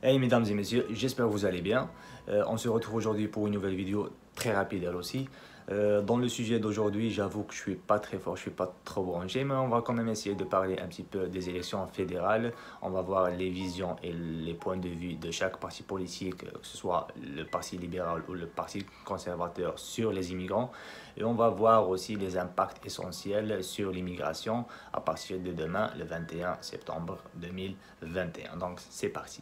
Hey mesdames et messieurs, j'espère que vous allez bien. On se retrouve aujourd'hui pour une nouvelle vidéo très rapide elle aussi. Dans le sujet d'aujourd'hui, j'avoue que je suis pas très fort, je suis pas trop branché, mais on va quand même essayer de parler un petit peu des élections fédérales. On va voir les visions et les points de vue de chaque parti politique, que ce soit le parti libéral ou le parti conservateur sur les immigrants. Et on va voir aussi les impacts essentiels sur l'immigration à partir de demain, le 21 septembre 2021. Donc c'est parti.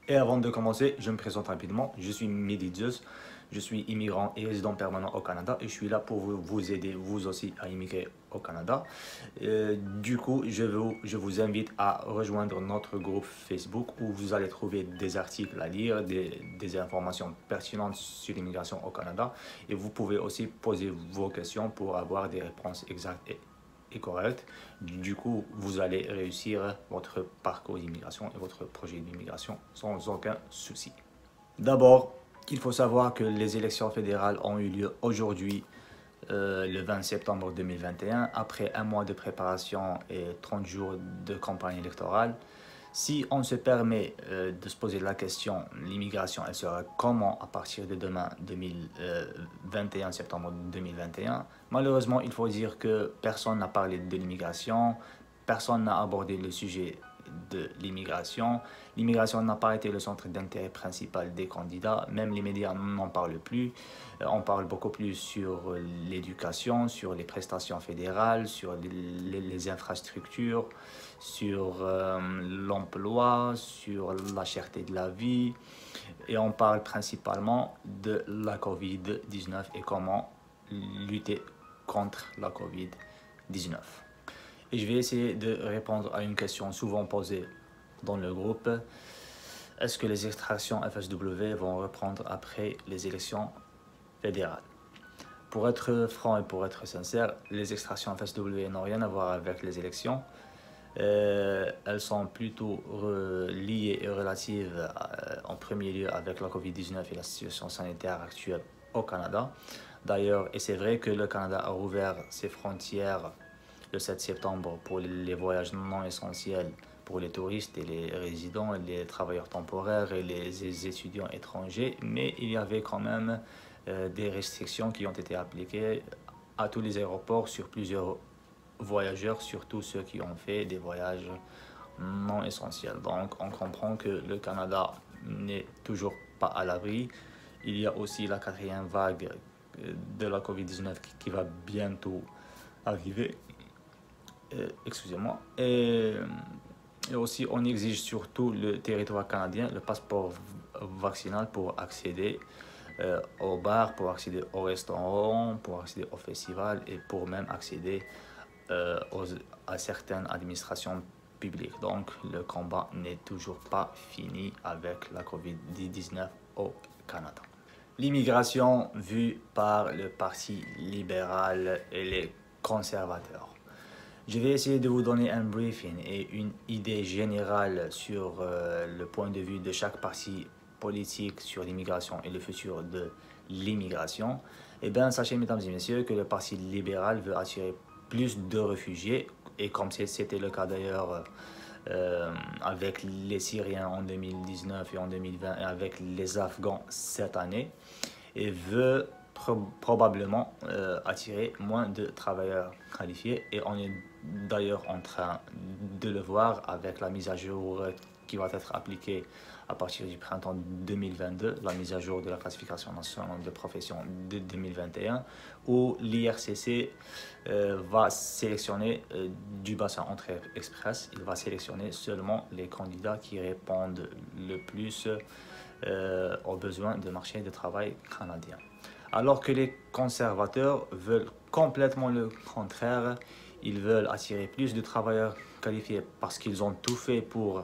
Et avant de commencer, je me présente rapidement. Je suis Mehdi Zeus, je suis immigrant et résident permanent au Canada et je suis là pour vous aider, vous aussi, à immigrer au Canada. Du coup, je vous invite à rejoindre notre groupe Facebook où vous allez trouver des articles à lire, des informations pertinentes sur l'immigration au Canada et vous pouvez aussi poser vos questions pour avoir des réponses exactes et correcte. Du coup, vous allez réussir votre parcours d'immigration et votre projet d'immigration sans aucun souci. D'abord, il faut savoir que les élections fédérales ont eu lieu aujourd'hui, le 20 septembre 2021, après un mois de préparation et 30 jours de campagne électorale. Si on se permet de se poser la question, l'immigration, elle sera comment à partir de demain, 21 septembre 2021? Malheureusement, il faut dire que personne n'a parlé de l'immigration, personne n'a abordé le sujet de l'immigration. L'immigration n'a pas été le centre d'intérêt principal des candidats, même les médias n'en parlent plus. On parle beaucoup plus sur l'éducation, sur les prestations fédérales, sur les infrastructures, sur l'emploi, sur la cherté de la vie. Et on parle principalement de la COVID-19 et comment lutter contre la COVID-19. Et je vais essayer de répondre à une question souvent posée dans le groupe. Est-ce que les extractions FSW vont reprendre après les élections fédérales? Pour être franc et pour être sincère, les extractions FSW n'ont rien à voir avec les élections. Elles sont plutôt liées et relatives en premier lieu avec la COVID-19 et la situation sanitaire actuelle au Canada. D'ailleurs, et c'est vrai que le Canada a ouvert ses frontières le 7 septembre pour les voyages non essentiels pour les touristes et les résidents, les travailleurs temporaires et les étudiants étrangers, mais il y avait quand même des restrictions qui ont été appliquées à tous les aéroports sur plusieurs voyageurs, surtout ceux qui ont fait des voyages non essentiels. Donc on comprend que le Canada n'est toujours pas à l'abri. Il y a aussi la quatrième vague de la COVID-19 qui va bientôt arriver. Excusez-moi. Et aussi, on exige surtout le territoire canadien, le passeport vaccinal pour accéder au bar, pour accéder au restaurant, pour accéder au festival et pour même accéder à certaines administrations publiques. Donc, le combat n'est toujours pas fini avec la COVID-19 au Canada. L'immigration vue par le Parti libéral et les conservateurs. Je vais essayer de vous donner un briefing et une idée générale sur le point de vue de chaque parti politique sur l'immigration et le futur de l'immigration. Eh bien, sachez, mesdames et messieurs, que le Parti libéral veut attirer plus de réfugiés, et comme c'était le cas d'ailleurs avec les Syriens en 2019 et en 2020 et avec les Afghans cette année, et veut probablement attirer moins de travailleurs qualifiés, et on est d'ailleurs en train de le voir avec la mise à jour qui va être appliquée à partir du printemps 2022, la mise à jour de la classification nationale de profession de 2021, où l'IRCC va sélectionner du bassin entrée express. Il va sélectionner seulement les candidats qui répondent le plus aux besoins du marché de travail canadien. Alors que les conservateurs veulent complètement le contraire. Ils veulent attirer plus de travailleurs qualifiés parce qu'ils ont tout fait pour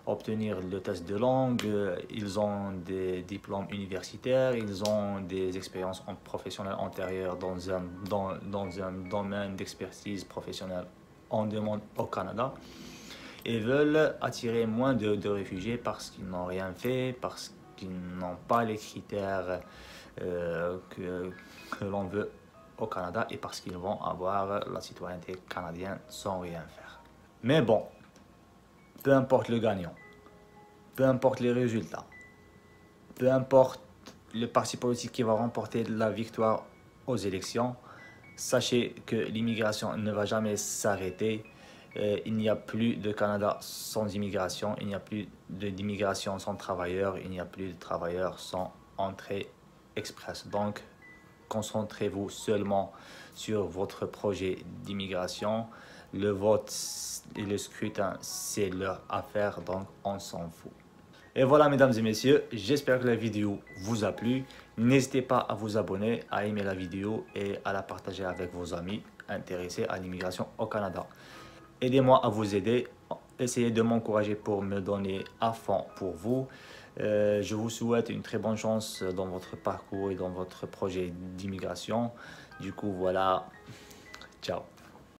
obtenir le test de langue, ils ont des diplômes universitaires, ils ont des expériences professionnelles antérieures dans un domaine d'expertise professionnelle en demande au Canada, et veulent attirer moins de réfugiés parce qu'ils n'ont rien fait, parce qu'ils n'ont pas les critères que l'on veut au Canada, et parce qu'ils vont avoir la citoyenneté canadienne sans rien faire. Mais bon, peu importe le gagnant. peu importe les résultats, peu importe le parti politique qui va remporter la victoire aux élections, sachez que l'immigration ne va jamais s'arrêter. Il n'y a plus de Canada sans immigration, il n'y a plus d'immigration sans travailleurs, il n'y a plus de travailleurs sans entrée express. Donc, concentrez-vous seulement sur votre projet d'immigration. Le vote et le scrutin, c'est leur affaire, donc on s'en fout. Et voilà, mesdames et messieurs, j'espère que la vidéo vous a plu. N'hésitez pas à vous abonner, à aimer la vidéo et à la partager avec vos amis intéressés à l'immigration au Canada. Aidez-moi à vous aider, essayez de m'encourager pour me donner à fond pour vous. Je vous souhaite une très bonne chance dans votre parcours et dans votre projet d'immigration. Du coup, voilà, ciao.